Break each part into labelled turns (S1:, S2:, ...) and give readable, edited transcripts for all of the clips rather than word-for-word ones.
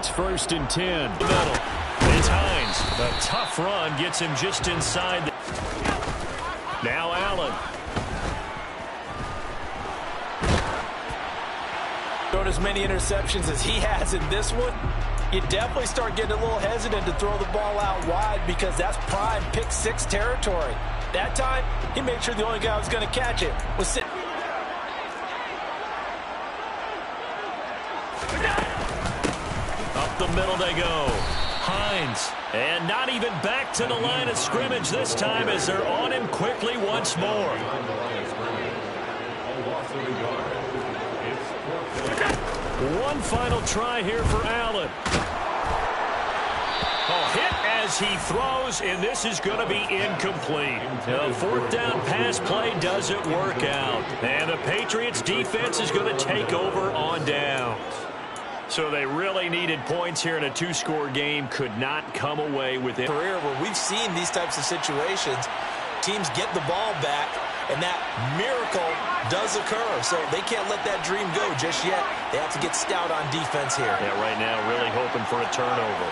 S1: It's 1st and 10. The middle. It's Hines. A tough run gets him just inside. Now Allen.
S2: Throwing as many interceptions as he has in this one, you definitely start getting a little hesitant to throw the ball out wide because that's prime pick six territory. That time, he made sure the only guy who was going to catch it was sitting.
S1: Up the middle they go. Hines. And not even back to the line of scrimmage this time as they're on him quickly once more. One final try here for Allen. Hit as he throws, and this is going to be incomplete. The 4th down pass play doesn't work out. And the Patriots defense is going to take over on downs. So they really needed points here in a 2-score game. Could not come away with it.
S2: Career where we've seen these types of situations, teams get the ball back, and that miracle does occur. So they can't let that dream go just yet. They have to get stout on defense here.
S1: Yeah, right now really hoping for a turnover.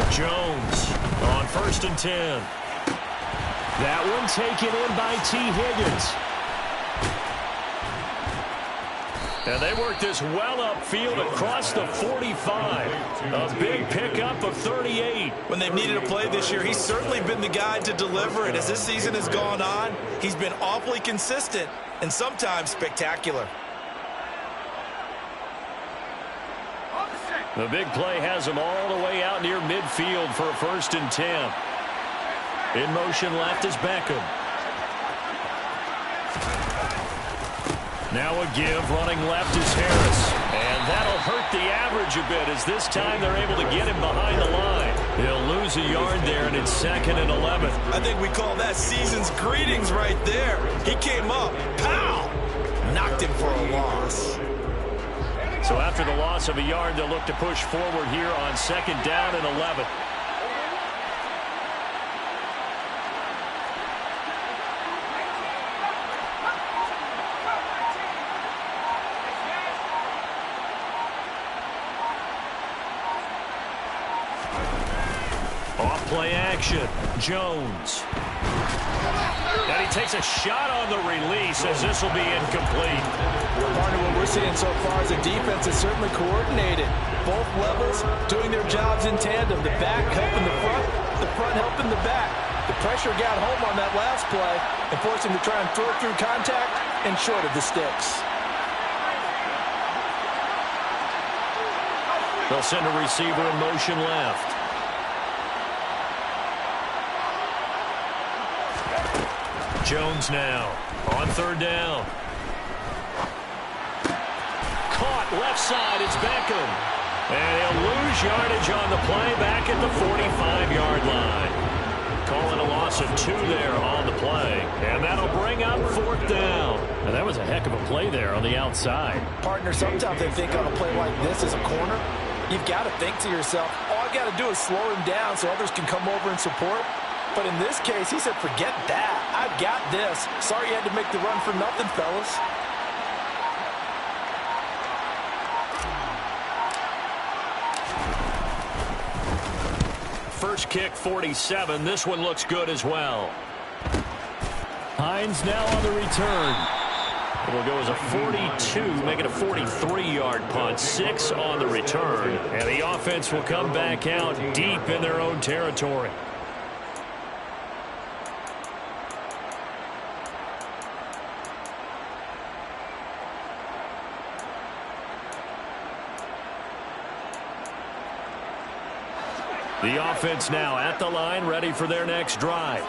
S1: Jones on 1st and 10. That one taken in by T. Higgins. And they work this well upfield across the 45. A big pickup of 38.
S2: When they've needed a play this year, he's certainly been the guy to deliver it. As this season has gone on, he's been awfully consistent and sometimes spectacular.
S1: The big play has him all the way out near midfield for a 1st and 10. In motion left is Beckham. Now a give, running left is Harris. And that'll hurt the average a bit as this time they're able to get him behind the line. He'll lose a yard there, and it's 2nd and 11.
S2: I think we call that season's greetings right there. He came up, pow! Knocked him for a loss.
S1: So after the loss of a yard, they'll look to push forward here on 2nd down and 11. Off-play action. Jones. And he takes a shot on the release as this will be incomplete.
S2: Partner, what we're seeing so far is the defense is certainly coordinated. Both levels doing their jobs in tandem. The back helping the front helping the back. The pressure got home on that last play and forced him to try and throw through contact and short of the sticks.
S1: They'll send a receiver in motion left. Jones now on 3rd down. Caught left side. It's Beckham. And he'll lose yardage on the play back at the 45-yard line. Calling a loss of 2 there on the play. And that'll bring up 4th down. And that was a heck of a play there on the outside.
S2: Partner, sometimes they think on a play like this as a corner, you've got to think to yourself, all I got to do is slow him down so others can come over and support. But in this case, he said, forget that. I've got this. Sorry you had to make the run for nothing, fellas.
S1: First kick, 47. This one looks good as well. Hines now on the return. It'll go as a 42, make it a 43-yard punt. 6 on the return. And the offense will come back out deep in their own territory. The offense now at the line, ready for their next drive.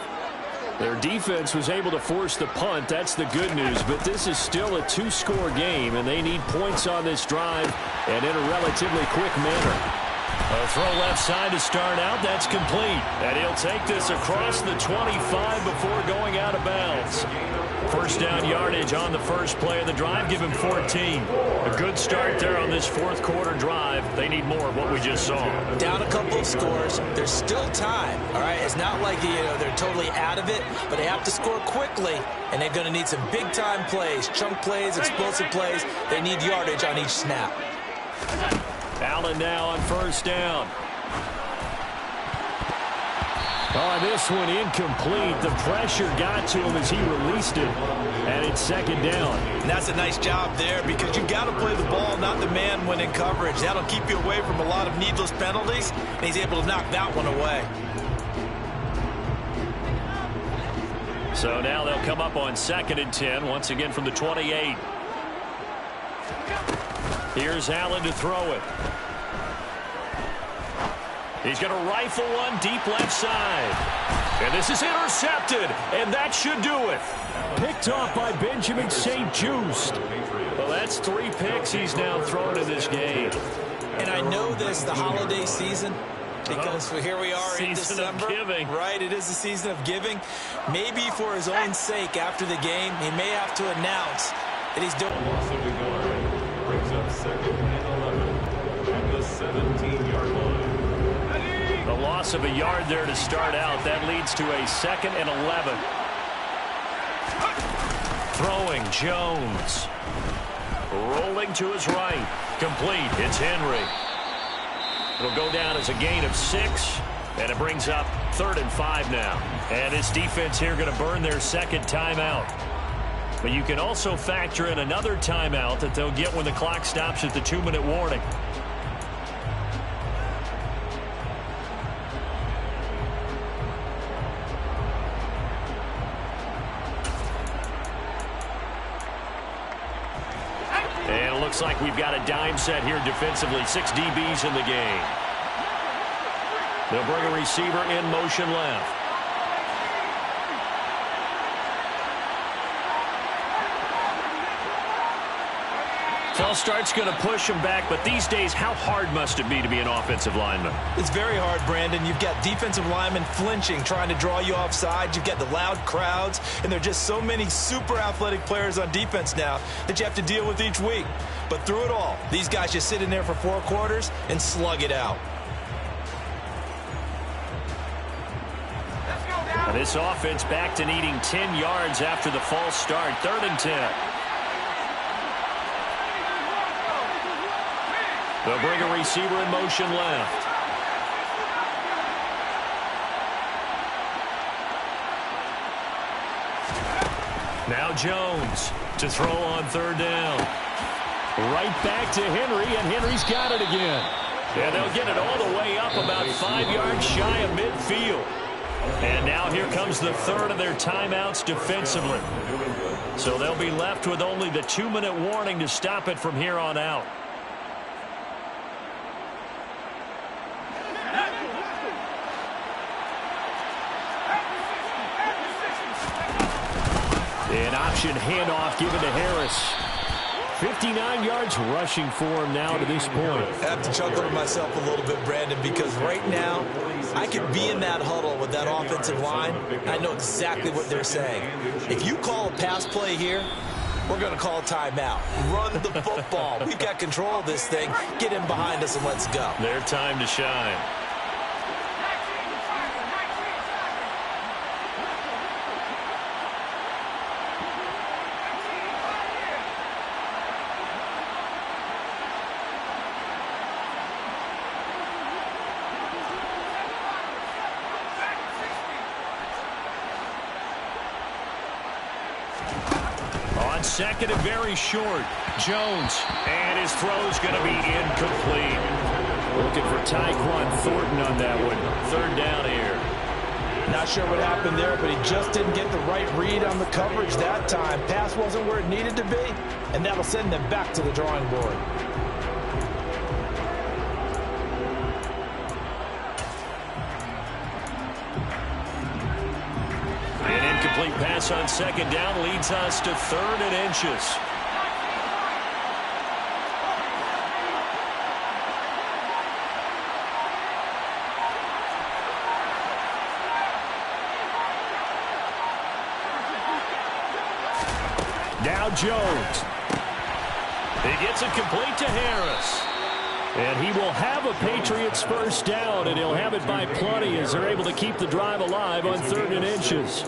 S1: Their defense was able to force the punt. That's the good news. But this is still a 2-score game, and they need points on this drive and in a relatively quick manner. A throw left side to start out. That's complete. And he'll take this across the 25 before going out of bounds. First down yardage on the first play of the drive. Give him 14. A good start there on this fourth quarter drive. They need more of what we just saw.
S2: Down a couple of scores. There's still time. All right, it's not like they're totally out of it, but they have to score quickly, and they're going to need some big-time plays, chunk plays, explosive plays. They need yardage on each snap.
S1: Allen now on first down. Oh, this one incomplete. The pressure got to him as he released it, and it's second down.
S2: And that's a nice job there because you've got to play the ball, not the man when in coverage. That'll keep you away from a lot of needless penalties, and he's able to knock that one away.
S1: So now they'll come up on 2nd and 10, once again from the 28. Here's Allen to throw it. He's going to rifle one deep left side. And this is intercepted, and that should do it. Picked off by Benjamin St. Just. Well, that's 3 picks he's now thrown in this game.
S2: And I know this, the holiday season, because here we are in December.
S1: Season of giving.
S2: Right, it is the season of giving. Maybe for his own sake after the game, he may have to announce that he's doing.
S3: Brings up 2nd and 11 at the 17-yard line.
S1: The loss of a yard there to start out. That leads to a 2nd and 11. Throwing Jones. Rolling to his right. Complete. It's Henry. It'll go down as a gain of 6. And it brings up 3rd and 5 now. And this defense here going to burn their second timeout. But you can also factor in another timeout that they'll get when the clock stops at the 2-minute warning. And it looks like we've got a dime set here defensively. 6 DBs in the game. They'll bring a receiver in motion left. False start's going to push him back, but these days, how hard must it be to be an offensive lineman?
S2: It's very hard, Brandon. You've got defensive linemen flinching, trying to draw you offside. You've got the loud crowds, and there are just so many super athletic players on defense now that you have to deal with each week. But through it all, these guys just sit in there for 4 quarters and slug it out.
S1: And this offense back to needing 10 yards after the false start. 3rd and 10. They'll bring a receiver in motion left. Now Jones to throw on 3rd down. Right back to Henry, and Henry's got it again. And they'll get it all the way up about 5 yards shy of midfield. And now here comes the 3rd of their timeouts defensively. So they'll be left with only the 2-minute warning to stop it from here on out. An option handoff given to Harris. 59 yards rushing for him now to this point.
S2: I have to chuckle to myself a little bit, Brandon, because right now I could be in that huddle with that offensive line. I know exactly what they're saying. If you call a pass play here, we're going to call a timeout. Run the football. We've got control of this thing. Get in behind us and let's go.
S1: Their time to shine. Second and very short. Jones. And his throw's going to be incomplete. Looking for Tyquan Thornton on that one. 3rd down here.
S2: Not sure what happened there, but he just didn't get the right read on the coverage that time. Pass wasn't where it needed to be, and that'll send them back to the drawing board.
S1: An incomplete pass on 2nd down leads us to 3rd and inches. Now Jones. He gets it complete to Harris. And he will have a Patriots first down, and he'll have it by plenty as they're able to keep the drive alive on 3rd and inches.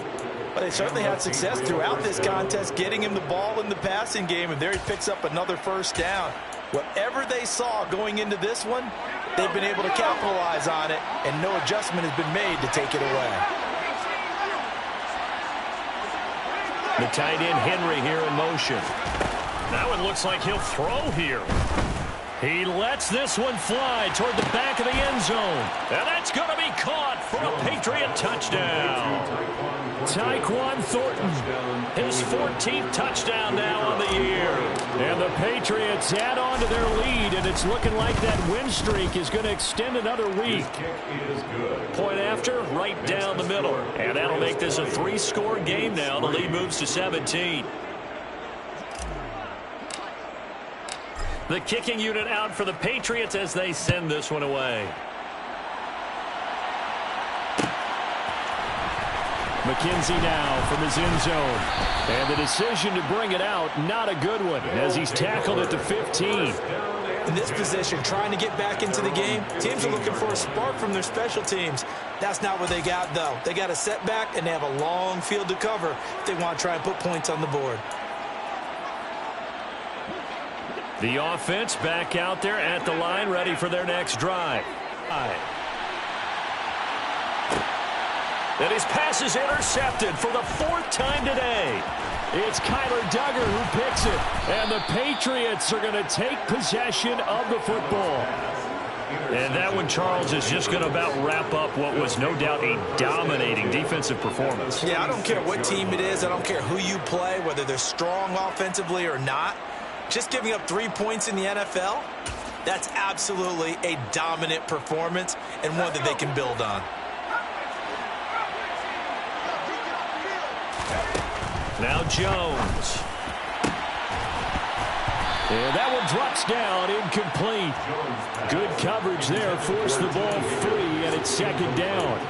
S2: But they certainly had success throughout this contest, getting him the ball in the passing game, and there he picks up another first down. Whatever they saw going into this one, they've been able to capitalize on it, and no adjustment has been made to take it away.
S1: The tight end Henry here in motion. That one looks like he'll throw here. He lets this one fly toward the back of the end zone. And that's going to be caught for a Patriot touchdown. Tyquan Thornton, his 14th touchdown now on the year. And the Patriots add on to their lead, and it's looking like that win streak is going to extend another week. Point after, right down the middle. And that'll make this a 3-score game now. The lead moves to 17. The kicking unit out for the Patriots as they send this one away. McKenzie now from his end zone. And the decision to bring it out, not a good one, as he's tackled at the 15.
S2: In this position, trying to get back into the game, teams are looking for a spark from their special teams. That's not what they got, though. They got a setback, and they have a long field to cover if they want to try and put points on the board.
S1: The offense back out there at the line, ready for their next drive. And his pass is intercepted for the 4th time today. It's Kyler Duggar who picks it. And the Patriots are going to take possession of the football. And that one, Charles, is just going to about wrap up what was no doubt a dominating defensive performance.
S2: Yeah, I don't care what team it is. I don't care who you play, whether they're strong offensively or not. Just giving up 3 points in the NFL, that's absolutely a dominant performance and one that they can build on.
S1: Now Jones. And that one drops down, incomplete. Good coverage there, forced the ball free, and it's 2nd down.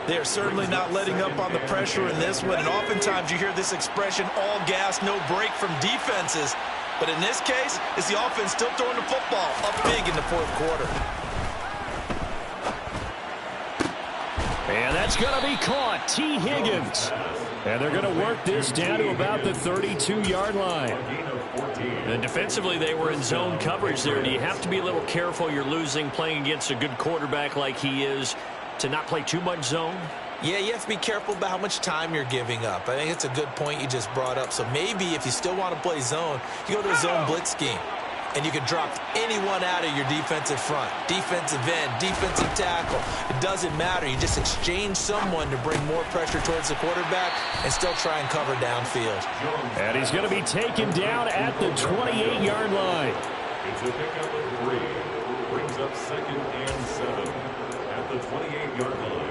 S2: They're certainly not letting up on the pressure in this one, and oftentimes you hear this expression, all gas, no break from defenses. But in this case, it's the offense still throwing the football up big in the 4th quarter.
S1: And that's going to be caught. T. Higgins. And they're going to work this down to about the 32-yard line. And defensively, they were in zone coverage there. Do you have to be a little careful? You're losing playing against a good quarterback like he is to not play too much zone?
S2: Yeah, you have to be careful about how much time you're giving up. I think it's a good point you just brought up. So maybe if you still want to play zone, you go to a zone blitz scheme. And you can drop anyone out of your defensive front. Defensive end, defensive tackle. It doesn't matter. You just exchange someone to bring more pressure towards the quarterback and still try and cover downfield.
S1: And he's going to be taken down at the 28-yard line.
S3: It's a pickup of 3. Brings up 2nd and 7 at the 28-yard line.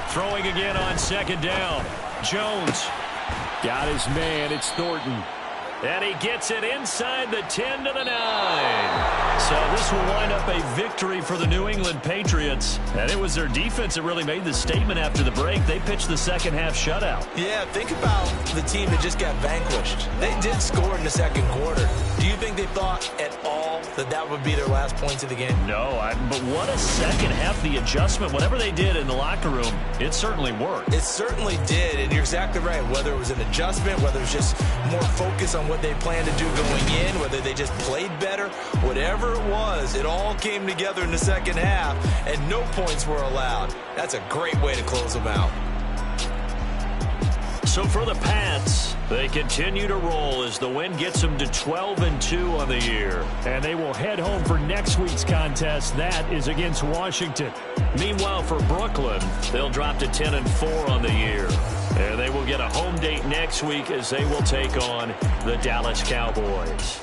S1: Throwing again on 2nd down. Jones got his man. It's Thornton. And he gets it inside the 10 to the 9. So this will wind up a victory for the New England Patriots. And it was their defense that really made the statement after the break. They pitched the second-half shutout.
S2: Yeah, think about the team that just got vanquished. They did score in the 2nd quarter. Do you think they thought at all that that would be their last points of the game?
S1: No, but what a second half. The adjustment, whatever they did in the locker room, it certainly worked.
S2: It certainly did, and you're exactly right. Whether it was an adjustment, whether it was just more focus on what they planned to do going in, whether they just played better, whatever it was, it all came together in the second half, and no points were allowed. That's a great way to close them out.
S1: So for the Pats, they continue to roll as the win gets them to 12-2 on the year. And they will head home for next week's contest. That is against Washington. Meanwhile, for Brooklyn, they'll drop to 10-4 on the year. And they will get a home date next week as they will take on the Dallas Cowboys.